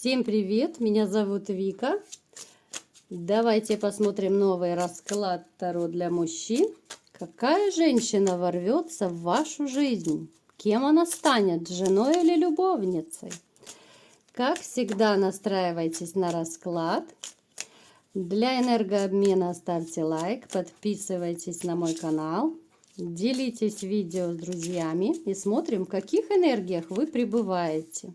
Всем привет, меня зовут Вика. Давайте посмотрим новый расклад Таро для мужчин. Какая женщина ворвется в вашу жизнь? Кем она станет, женой или любовницей? Как всегда, настраивайтесь на расклад. Для энергообмена ставьте лайк, подписывайтесь на мой канал, делитесь видео с друзьями и смотрим, в каких энергиях вы пребываете.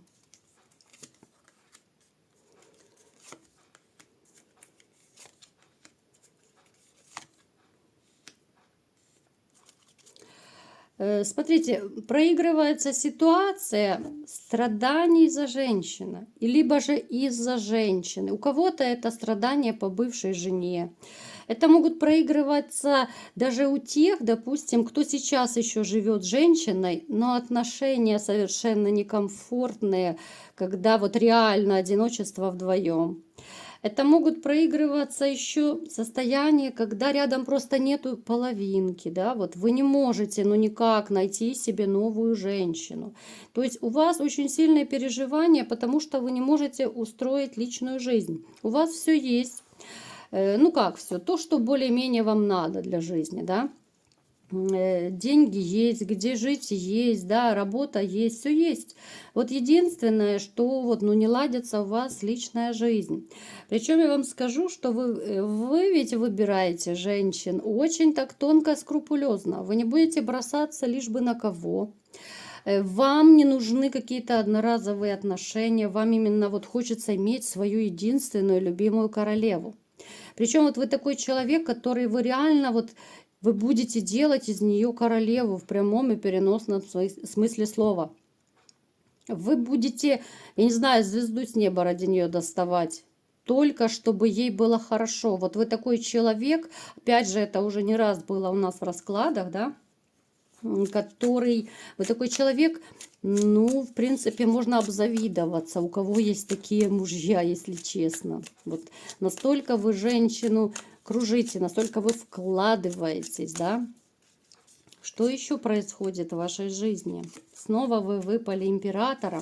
Смотрите, проигрывается ситуация страданий за женщину, либо же из-за женщины. У кого-то это страдание по бывшей жене. Это могут проигрываться даже у тех, допустим, кто сейчас еще живет с женщиной, но отношения совершенно некомфортные, когда вот реально одиночество вдвоем. Это могут проигрываться еще состояния, когда рядом просто нету половинки, да, вот вы не можете, ну никак найти себе новую женщину. То есть у вас очень сильные переживания, потому что вы не можете устроить личную жизнь. У вас все есть, ну как все, то, что более-менее вам надо для жизни, да. Деньги есть, где жить есть, да, работа есть, все есть. Вот единственное, что вот, ну, не ладится у вас личная жизнь. Причем я вам скажу, что вы ведь выбираете женщин очень так тонко, скрупулезно. Вы не будете бросаться лишь бы на кого. Вам не нужны какие-то одноразовые отношения, вам именно вот хочется иметь свою единственную любимую королеву. Причем вот вы такой человек, который вы реально вот вы будете делать из нее королеву в прямом и переносном смысле слова. Вы будете, я не знаю, звезду с неба ради нее доставать. Только чтобы ей было хорошо. Вот вы такой человек, опять же, это уже не раз было у нас в раскладах, да, который, вы такой человек, ну, в принципе, можно обзавидоваться, у кого есть такие мужья, если честно. Вот настолько вы женщину кружите, настолько вы вкладываетесь, да. Что еще происходит в вашей жизни? Снова вы выпали императора,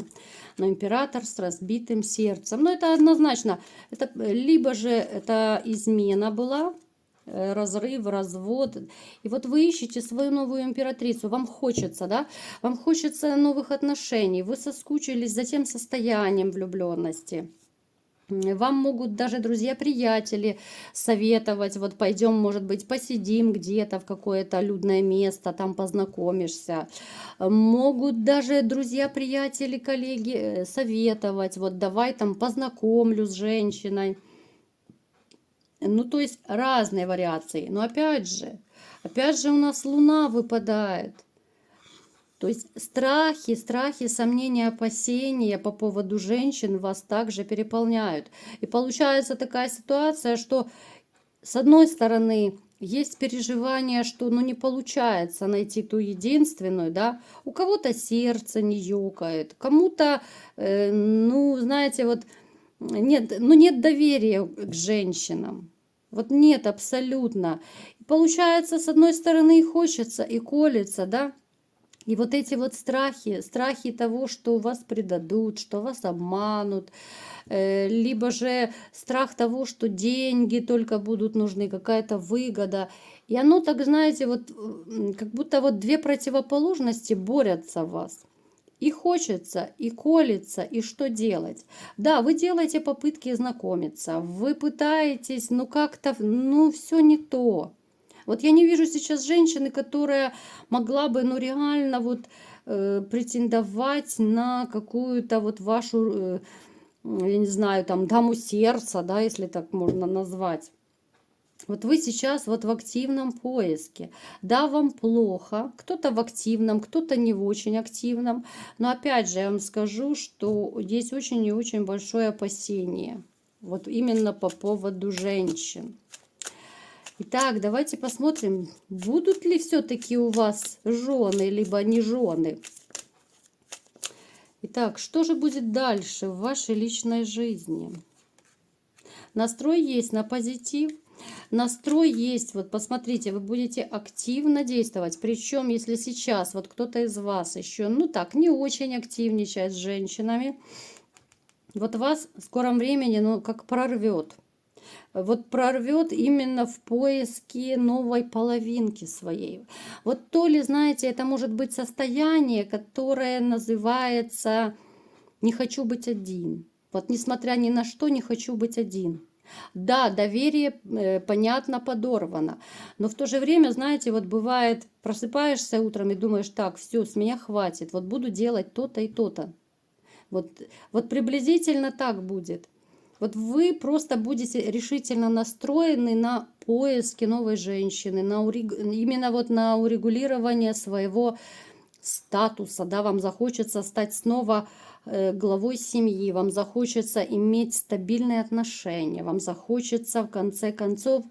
но император с разбитым сердцем. Но это однозначно, это либо же это измена была, разрыв, развод. И вот вы ищете свою новую императрицу, вам хочется, да? Вам хочется новых отношений, вы соскучились за тем состоянием влюбленности. Вам могут даже друзья-приятели советовать, вот пойдем, может быть, посидим где-то в какое-то людное место, там познакомишься. Могут даже друзья-приятели, коллеги советовать, вот давай там познакомлю с женщиной. Ну, то есть разные вариации. Но опять же у нас Луна выпадает. То есть страхи, сомнения, опасения по поводу женщин вас также переполняют. И получается такая ситуация, что с одной стороны есть переживание, что ну не получается найти ту единственную, да, у кого-то сердце не ёкает, кому-то, ну знаете, вот нет доверия к женщинам. Вот нет абсолютно. Получается, с одной стороны и хочется, и колется, да. И вот эти вот страхи того, что вас предадут, что вас обманут, либо же страх того, что деньги только будут нужны, какая-то выгода. И оно так, знаете, вот как будто вот две противоположности борются в вас. И хочется, и колется, и что делать? Да, вы делаете попытки знакомиться, вы пытаетесь, ну как-то, ну все не то. Вот я не вижу сейчас женщины, которая могла бы, ну реально вот претендовать на какую-то вот вашу, я не знаю, там даму сердца, да, если так можно назвать. Вот вы сейчас вот в активном поиске. Да, вам плохо, кто-то в активном, кто-то не в очень активном. Но опять же, я вам скажу, что есть очень и очень большое опасение. Вот именно по поводу женщин. Итак, давайте посмотрим, будут ли все-таки у вас жены, либо не жены. Итак, что же будет дальше в вашей личной жизни? Настрой есть на позитив. Настрой есть, вот посмотрите, вы будете активно действовать. Причем, если сейчас вот кто-то из вас еще, ну так, не очень активничает с женщинами, Вот вас в скором времени, ну, как прорвет. Вот прорвет именно в поиске новой половинки своей. Вот то ли, знаете, это может быть состояние, которое называется «не хочу быть один». Вот несмотря ни на что, не хочу быть один. Да, доверие, понятно, подорвано. Но в то же время, знаете, вот бывает, просыпаешься утром и думаешь, так, все, с меня хватит, вот буду делать то-то и то-то. Вот приблизительно так будет. Вот вы просто будете решительно настроены на поиски новой женщины, именно вот на урегулирование своего статуса, да, вам захочется стать снова главой семьи, вам захочется иметь стабильные отношения, вам захочется в конце концов,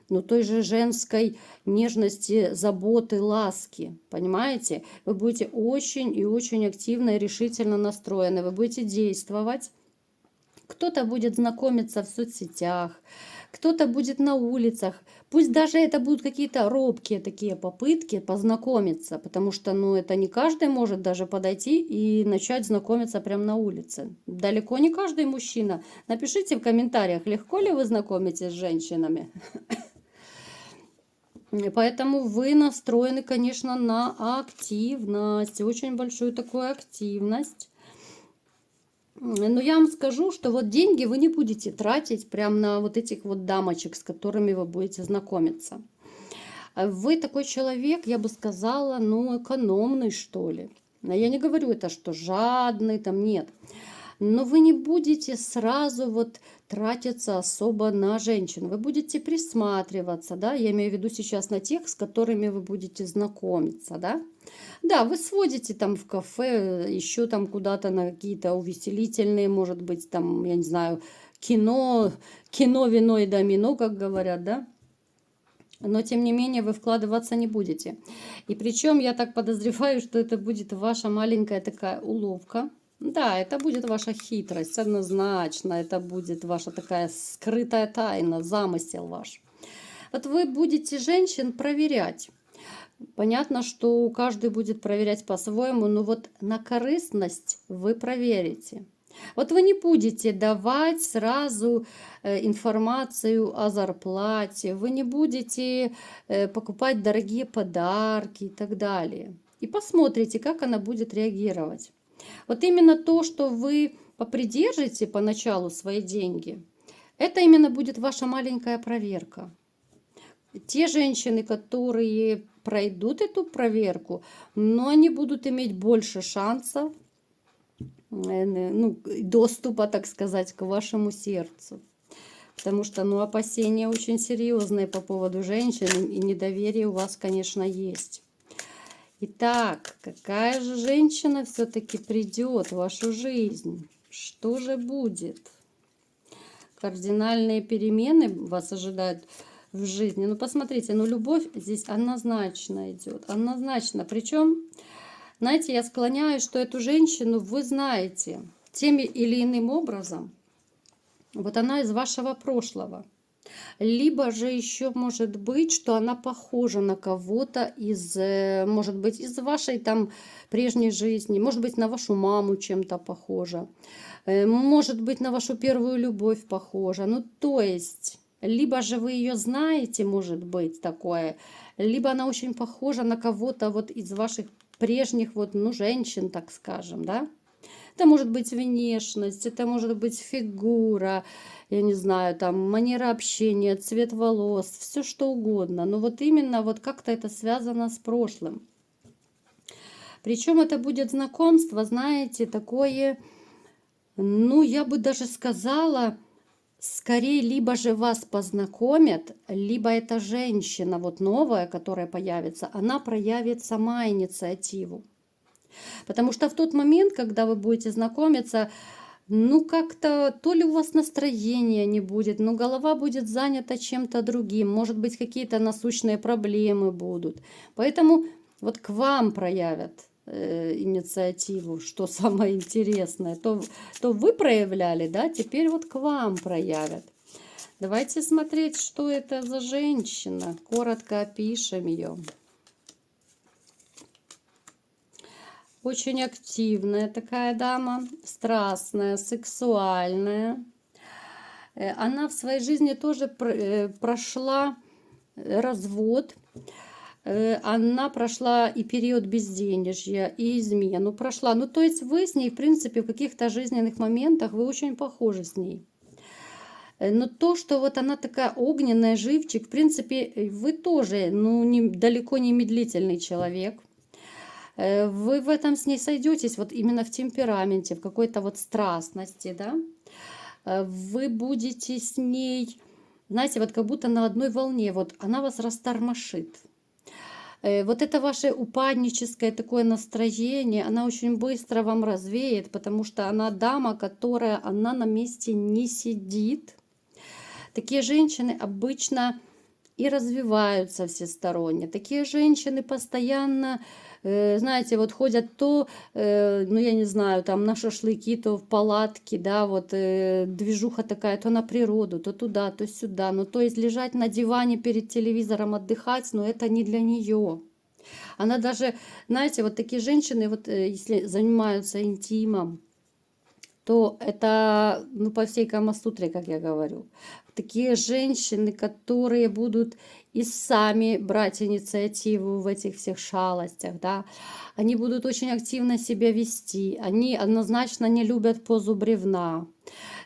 ну, той же женской нежности, заботы, ласки, понимаете? Вы будете очень и очень активно и решительно настроены, вы будете действовать. Кто-то будет знакомиться в соцсетях, кто-то будет на улицах. Пусть даже это будут какие-то робкие такие попытки познакомиться, потому что, ну, это не каждый может даже подойти и начать знакомиться прямо на улице. Далеко не каждый мужчина. Напишите в комментариях, легко ли вы знакомитесь с женщинами. Поэтому вы настроены, конечно, на активность, очень большую такую активность. Но я вам скажу, что вот деньги вы не будете тратить прямо на вот этих вот дамочек, с которыми вы будете знакомиться. Вы такой человек, я бы сказала, ну, экономный, что ли. Я не говорю это, что жадный, там, нет. Но вы не будете сразу вот тратиться особо на женщин. Вы будете присматриваться, да, я имею в виду сейчас на тех, с которыми вы будете знакомиться, да. Да, вы сводите там в кафе, еще там куда-то на какие-то увеселительные, может быть, там, я не знаю, кино, вино и домино, как говорят, да. Но, тем не менее, вы вкладываться не будете. И причем я так подозреваю, что это будет ваша маленькая такая уловка. Да, это будет ваша хитрость, однозначно. Это будет ваша такая скрытая тайна, замысел ваш. Вот вы будете женщин проверять. Понятно, что каждый будет проверять по-своему, но вот на корыстность вы проверите. Вот вы не будете давать сразу информацию о зарплате, вы не будете покупать дорогие подарки и так далее. И посмотрите, как она будет реагировать. Вот именно то, что вы попридержите поначалу свои деньги, это именно будет ваша маленькая проверка. Те женщины, которые пройдут эту проверку, но они будут иметь больше шансов, ну, доступа, так сказать, к вашему сердцу. Потому что, ну, опасения очень серьезные по поводу женщин, и недоверие у вас, конечно, есть. Итак, какая же женщина все-таки придет в вашу жизнь? Что же будет? Кардинальные перемены вас ожидают в жизни. Ну, посмотрите, ну, любовь здесь однозначно идет. Однозначно. Причем, знаете, я склоняюсь, что эту женщину вы знаете тем или иным образом. Вот она из вашего прошлого. Либо же еще может быть, что она похожа на кого-то из, может быть, из вашей там прежней жизни, может быть, на вашу маму чем-то похожа, может быть, на вашу первую любовь похожа. Ну, то есть, либо же вы ее знаете, может быть, такое, либо она очень похожа на кого-то вот из ваших прежних вот, ну, женщин, так скажем, да. Это может быть внешность, это может быть фигура, я не знаю, там манера общения, цвет волос, все что угодно. Но вот именно вот как-то это связано с прошлым. Причем это будет знакомство, знаете, такое, ну, я бы даже сказала, скорее либо же вас познакомят, либо эта женщина вот новая, которая появится, она проявит сама инициативу. Потому что в тот момент, когда вы будете знакомиться, ну как-то то ли у вас настроения не будет, но голова будет занята чем-то другим, может быть, какие-то насущные проблемы будут. Поэтому вот к вам проявят инициативу, что самое интересное. То вы проявляли, да, теперь вот к вам проявят. Давайте смотреть, что это за женщина. Коротко опишем ее. очень активная такая дама, страстная, сексуальная. Она в своей жизни тоже прошла развод. Она прошла и период безденежья, и измену прошла. Ну, то есть вы с ней, в принципе, в каких-то жизненных моментах вы очень похожи с ней. Но то, что вот она такая огненная, живчик, в принципе, вы тоже, ну, далеко не медлительный человек. Вы в этом с ней сойдетесь, вот именно в темпераменте, в какой-то вот страстности, да. Вы будете с ней, знаете, вот как будто на одной волне, вот она вас растормошит. Вот это ваше упадническое такое настроение, она очень быстро вам развеет, потому что она дама, которая, она на месте не сидит. Такие женщины обычно и развиваются всесторонне. Такие женщины постоянно, знаете, вот ходят то, ну я не знаю, там на шашлыки, то в палатки, да, вот движуха такая, то на природу, то туда, то сюда. Ну то есть лежать на диване перед телевизором, отдыхать, но это не для нее. Она даже, знаете, вот такие женщины, вот если занимаются интимом, то это, ну, по всей Камасутре, как я говорю. Такие женщины, которые будут и сами брать инициативу в этих всех шалостях, да, они будут очень активно себя вести, они однозначно не любят позу бревна.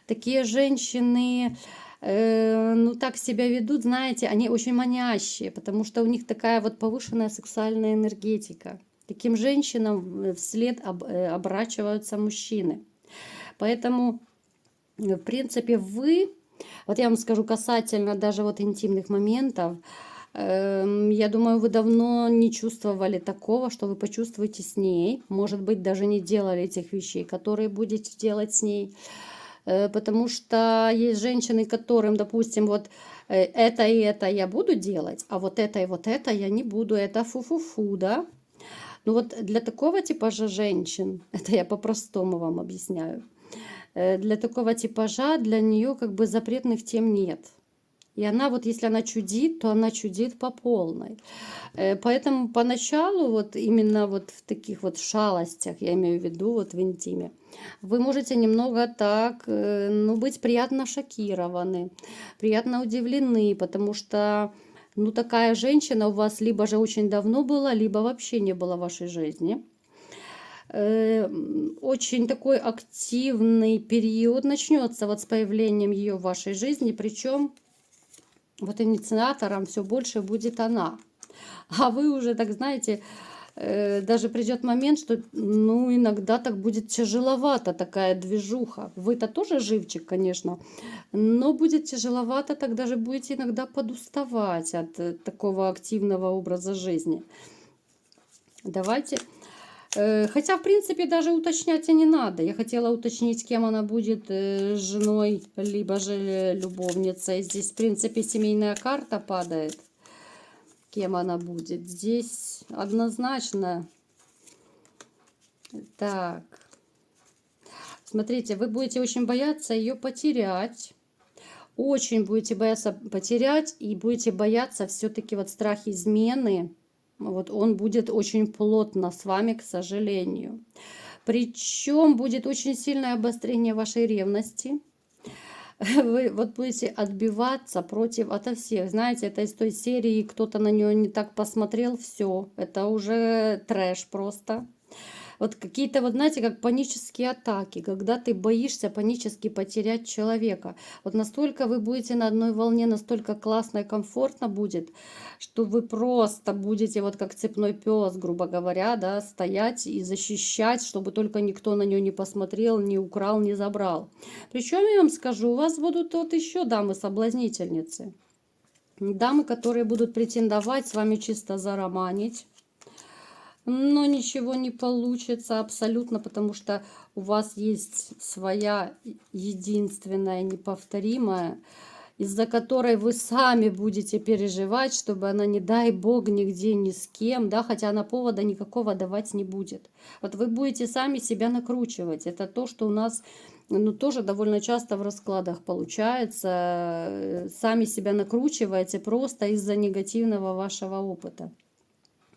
Такие женщины, ну, так себя ведут, знаете, они очень манящие, потому что у них такая вот повышенная сексуальная энергетика. Таким женщинам вслед оборачиваются мужчины. Поэтому, в принципе, вы, вот я вам скажу касательно даже вот интимных моментов, я думаю, вы давно не чувствовали такого, что вы почувствуете с ней. Может быть, даже не делали этих вещей, которые будете делать с ней. Потому что есть женщины, которым, допустим, вот это и это я буду делать, а вот это и вот это я не буду. Это фу-фу-фу, да? Ну вот для такого типажа женщин, это я по-простому вам объясняю, для такого типажа, для нее как бы запретных тем нет. И она вот, если она чудит, то она чудит по полной. Поэтому поначалу вот именно вот в таких вот шалостях, я имею в виду вот в интиме, вы можете немного так, ну, быть приятно шокированы, приятно удивлены, потому что, ну, такая женщина у вас либо же очень давно была, либо вообще не было в вашей жизни. Очень такой активный период начнется вот с появлением ее в вашей жизни, причем вот инициатором все больше будет она. А вы уже, так знаете, даже придет момент, что, ну, иногда так будет тяжеловато такая движуха. Вы-то тоже живчик, конечно, но будет тяжеловато, тогда же будете иногда подуставать от такого активного образа жизни. Давайте. Хотя, в принципе, даже уточнять и не надо. Я хотела уточнить, кем она будет, женой, либо же любовницей. Здесь, в принципе, семейная карта падает. Кем она будет. Здесь однозначно. Так. Смотрите, вы будете очень бояться ее потерять. Очень будете бояться потерять и будете бояться все-таки вот страх измены. Вот он будет очень плотно с вами, к сожалению. Причем будет очень сильное обострение вашей ревности. Вы вот будете отбиваться против ото всех. Знаете, это из той серии, кто-то на нее не так посмотрел, все. Это уже трэш просто. Вот какие-то, вот знаете, как панические атаки, когда ты боишься панически потерять человека. Вот настолько вы будете на одной волне, настолько классно и комфортно будет, что вы просто будете вот как цепной пес, грубо говоря, да, стоять и защищать, чтобы только никто на нее не посмотрел, не украл, не забрал. Причем, я вам скажу, у вас будут вот еще дамы-соблазнительницы. Дамы, которые будут претендовать с вами чисто зароманить. Но ничего не получится абсолютно, потому что у вас есть своя единственная, неповторимая, из-за которой вы сами будете переживать, чтобы она, не дай бог, нигде ни с кем, да, хотя она повода никакого давать не будет. Вот вы будете сами себя накручивать. Это то, что у нас, ну, тоже довольно часто в раскладах получается. Сами себя накручиваете просто из-за негативного вашего опыта.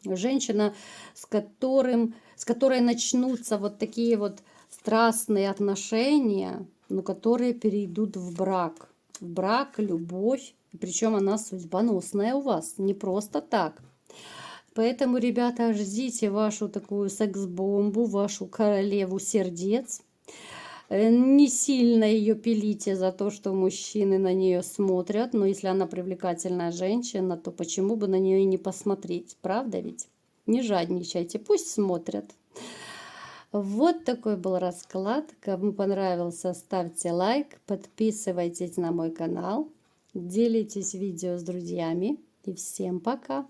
Женщина, с которой начнутся вот такие вот страстные отношения, но которые перейдут в брак. В брак, любовь. Причем она судьбоносная у вас, не просто так. Поэтому, ребята, ждите вашу такую секс-бомбу, вашу королеву сердец. Не сильно ее пилите за то, что мужчины на нее смотрят. Но если она привлекательная женщина, то почему бы на нее и не посмотреть? Правда ведь? Не жадничайте, пусть смотрят. Вот такой был расклад. Кому понравился, ставьте лайк, подписывайтесь на мой канал, делитесь видео с друзьями. И всем пока!